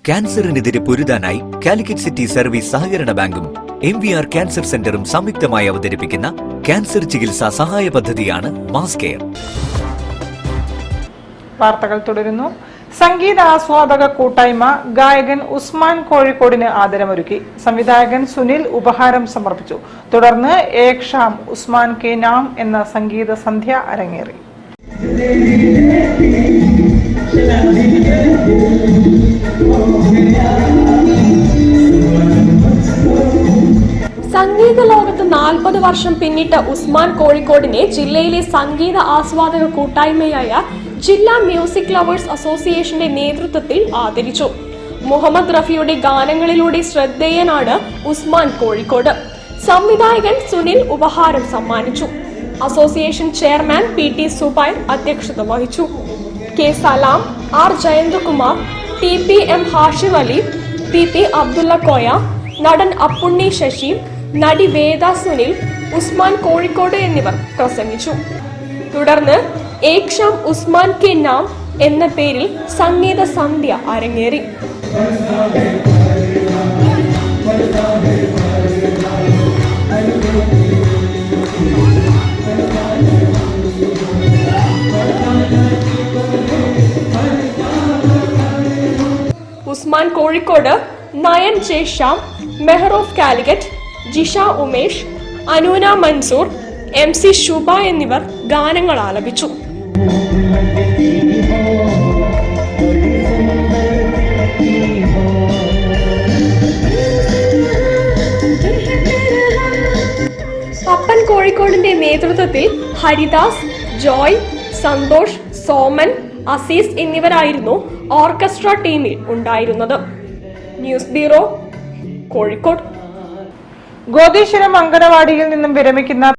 ക്യാൻസറിനെതിരെ പൊരുതാനായി Calicut city service സഹകരണ ബാങ്കും MVR cancer സെന്ററും സംയുക്തമായി അവതരിപ്പിക്കുന്ന ക്യാൻസർ ചികിത്സാ സഹായ പദ്ധതിയാണ് മാസ് കെയർ. വാർത്തകൾ തുടരുന്നു. സംഗീത ആസ്വാദക കൂട്ടായ്മ ഗായകൻ ഉസ്മാൻ കോഴിക്കോടിന് ആദരമൊരുക്കി. സംവിധായകൻ സുനിൽ ഉപഹാരം സമർപ്പിച്ചു. തുടർന്ന് ഏക് ഷാം ഉസ്മാൻ കെ നാം എന്ന സംഗീത സന്ധ്യ അരങ്ങേറി. സംഗീത ലോകത്ത് 40 വർഷം പിന്നിട്ട ഉസ്മാൻ കോഴിക്കോടിനെ ജില്ലയിലെ സംഗീത ആസ്വാദക കൂട്ടായ്മയായ ജില്ലാ മ്യൂസിക് ലവേഴ്സ് അസോസിയേഷന്റെ നേതൃത്വത്തിൽ ആദരിച്ചു. മുഹമ്മദ് റഫിയുടെ ഗാനങ്ങളിലൂടെ ശ്രദ്ധേയനാണ് ഉസ്മാൻ കോഴിക്കോട്. സംവിധായകൻ സുനിൽ ഉപഹാരം സമ്മാനിച്ചു. അസോസിയേഷൻ ചെയർമാൻ PT സുബൈർ അധ്യക്ഷത വഹിച്ചു. K സലാം, R Jayanthakumar, TPM Hashim Ali, PP Abdulla Koya, നടൻ അപ്പുണ്ണി ശശി, നടി വേദ സുനിൽ, ഉസ്മാൻ കോഴിക്കോട് എന്നിവർ പ്രസംഗിച്ചു. തുടർന്ന് ഏക് ഷാം ഉസ്മാൻ കെ നാം എന്ന പേരിൽ സംഗീത സന്ധ്യ അരങ്ങേറി. ഉസ്മാൻ കോഴിക്കോട്, നയൻ ജെ ഷാം, മെഹറോഫ് കാലിക്കറ്റ്, ജിഷ ഉമേഷ്, അനൂന മൻസൂർ, MC ശുഭ എന്നിവർ ഗാനങ്ങൾ ആലപിച്ചു. പപ്പൻ കോഴിക്കോടിന്റെ നേതൃത്വത്തിൽ ഹരിദാസ്, ജോയ്, സന്തോഷ്, സോമൻ, അസീസ് എന്നിവരായിരുന്നു ഓർക്കസ്ട്ര ടീമിൽ ഉണ്ടായിരുന്നത്. News bureau, Kozhikode. ഗോതീശ്വരം അങ്കണവാടിയിൽ നിന്നും വിരമിക്കുന്ന